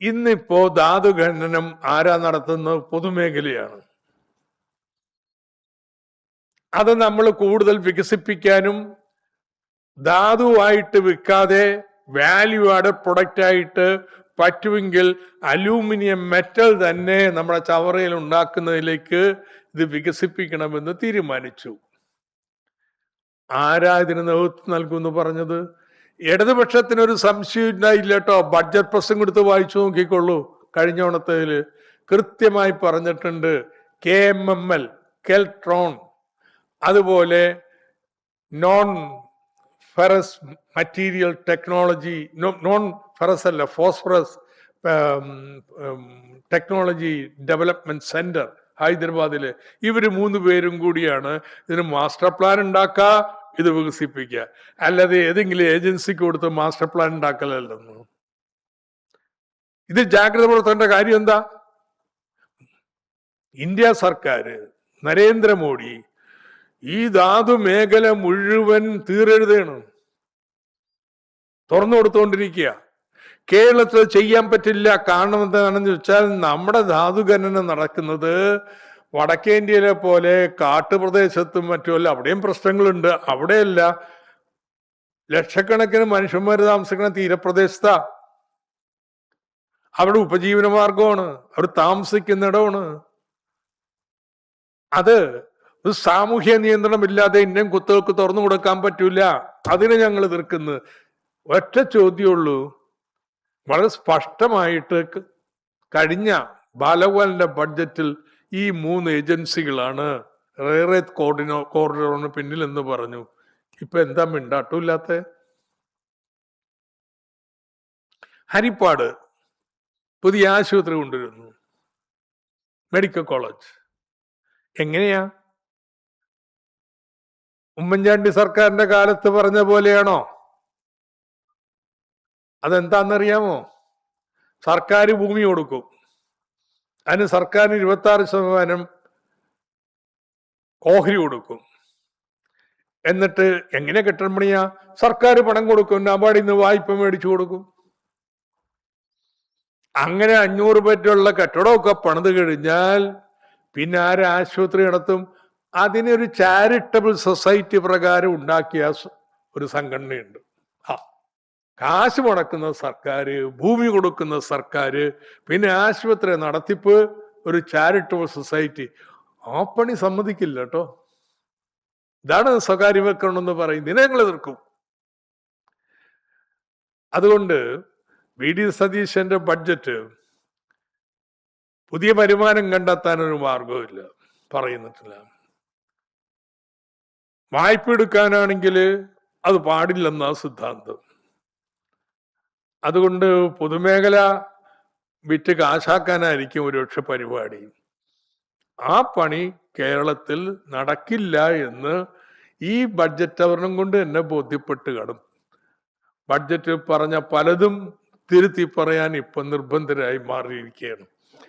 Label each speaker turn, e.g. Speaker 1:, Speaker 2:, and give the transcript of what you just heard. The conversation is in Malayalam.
Speaker 1: ഇന്നിപ്പോ ധാതു ഖനനം ആരാ നടത്തുന്നത്? പൊതുമേഖലയാണ്. അത് നമ്മൾ കൂടുതൽ വികസിപ്പിക്കാനും ധാതുവായിട്ട് വിൽക്കാതെ വാല്യൂ ആഡ് പ്രൊഡക്റ്റ് ആയിട്ട് പറ്റുമെങ്കിൽ അലൂമിനിയം മെറ്റൽ തന്നെ നമ്മുടെ ചവറയിൽ ഉണ്ടാക്കുന്നതിലേക്ക് ഇത് വികസിപ്പിക്കണമെന്ന് തീരുമാനിച്ചു. ആരാ ഇതിന് നേതൃത്വം നൽകുമെന്ന് പറഞ്ഞത്? ഇടതുപക്ഷത്തിനൊരു സംശയം ഉണ്ടായില്ല കേട്ടോ. ബഡ്ജറ്റ് പ്രസംഗം എടുത്ത് വായിച്ചു നോക്കിക്കൊള്ളൂ. കഴിഞ്ഞ ഓണത്തിൽ കൃത്യമായി പറഞ്ഞിട്ടുണ്ട്. KMML, കെൽട്രോൺ, അതുപോലെ non ferrous material technology, non ferrous അല്ല, ഫോസ്ഫറസ് ടെക്നോളജി ഡെവലപ്മെന്റ് സെന്റർ ഹൈദരാബാദില്, ഇവര് 3 പേരും കൂടിയാണ് ഇതിന് മാസ്റ്റർ പ്ലാൻ ഉണ്ടാക്കുക, ഇത് വികസിപ്പിക്കുക. അല്ലാതെ ഏതെങ്കിലും ഏജൻസിക്ക് കൊടുത്ത് മാസ്റ്റർ പ്ലാൻ ഉണ്ടാക്കലല്ലെന്ന്. ഇത് ജാഗ്രത പുലർത്തേണ്ട കാര്യം എന്താ? ഇന്ത്യ സർക്കാർ, നരേന്ദ്രമോദി ഈ ധാതു മേഖല മുഴുവൻ തീരെഴുതാണ് തുറന്നു കൊടുത്തുകൊണ്ടിരിക്കുക. കേരളത്തിൽ ചെയ്യാൻ പറ്റില്ല. കാരണം എന്താണെന്ന് വെച്ചാൽ നമ്മുടെ ധാതു ഖനനം നടക്കുന്നത് വടക്കേ ഇന്ത്യയിലെ പോലെ കാട്ടുപ്രദേശത്തും മറ്റുമല്ല. അവിടെയും പ്രശ്നങ്ങളുണ്ട്. അവിടെയല്ല, ലക്ഷക്കണക്കിന് മനുഷ്യന്മാർ താമസിക്കുന്ന തീരപ്രദേശത്താ. അവിടെ ഉപജീവന മാർഗമാണ്, അവർ താമസിക്കുന്നിടമാണ്. അത് ഒരു സാമൂഹ്യ നിയന്ത്രണമില്ലാതെ ഇന്ത്യൻ കുത്തുകൾക്ക് തുറന്നു കൊടുക്കാൻ പറ്റൂല. അതിനെ ഞങ്ങൾ എതിർക്കുന്നു. ഒറ്റ ചോദ്യമുള്ളൂ. വളരെ സ്പഷ്ടമായിട്ട് കഴിഞ്ഞ ബാലഗോപാലിന്റെ ബഡ്ജറ്റിൽ ഈ 3 ഏജൻസികളാണ് റെയർ കോറിഡോറിന് പിന്നിൽ എന്ന് പറഞ്ഞു. ഇപ്പൊ എന്താ മിണ്ടാട്ടമില്ലാത്ത? ഹരിപ്പാട് പുതിയ ആശുപത്രി കൊണ്ടുവരുന്നു, മെഡിക്കൽ കോളേജ്. എങ്ങനെയാ? ഉമ്മൻചാണ്ടി സർക്കാരിന്റെ കാലത്ത് പറഞ്ഞ പോലെയാണോ? അതെന്താണെന്നറിയാമോ? സർക്കാർ ഭൂമി കൊടുക്കും, അതിന് സർക്കാരിന് 26% ഓഹരി കൊടുക്കും. എന്നിട്ട് എങ്ങനെ കെട്ടിടം പണിയാ? സർക്കാർ പണം കൊടുക്കും, നബാർഡിൽ നിന്ന് വായ്പ മേടിച്ചു കൊടുക്കും. അങ്ങനെ 500 പറ്റുള്ള കെട്ടിടമൊക്കെ പണിത് കഴിഞ്ഞാൽ പിന്നെ ആര് ആശുപത്രി നടത്തും? അതിനൊരു ചാരിറ്റബിൾ സൊസൈറ്റി പ്രകാരം ഉണ്ടാക്കിയ ഒരു സംഘടനയുണ്ട്. കാശ് മുടക്കുന്ന സർക്കാർ, ഭൂമി കൊടുക്കുന്ന സർക്കാർ, പിന്നെ ആശുപത്രി നടത്തിപ്പ് ഒരു ചാരിറ്റബിൾ സൊസൈറ്റി. ആ പണി സമ്മതിക്കില്ല കേട്ടോ. ഇതാണ് സ്വകാര്യവൽക്കരണം എന്ന് പറയുന്നത്. ഇതിനെ ഞങ്ങൾ എതിർക്കും. അതുകൊണ്ട് VD സതീശന്റെ ബഡ്ജറ്റ് പുതിയ വരുമാനം കണ്ടെത്താനൊരു മാർഗവുമില്ല, പറയുന്നിട്ടില്ല. വായ്പ എടുക്കാനാണെങ്കിൽ അത് പാടില്ലെന്നാ സിദ്ധാന്തം. അതുകൊണ്ട് പൊതുമേഖല വിറ്റ് കാശാക്കാനായിരിക്കും ഒരുപക്ഷെ പരിപാടി. ആ പണി കേരളത്തിൽ നടക്കില്ല എന്ന് ഈ ബഡ്ജറ്റ് അവതരണം കൊണ്ട് എന്നെ ബോധ്യപ്പെട്ട് കാണും. ബഡ്ജറ്റ് പറഞ്ഞ പലതും തിരുത്തി പറയാൻ ഇപ്പൊ നിർബന്ധരായി മാറിയിരിക്കുകയാണ്.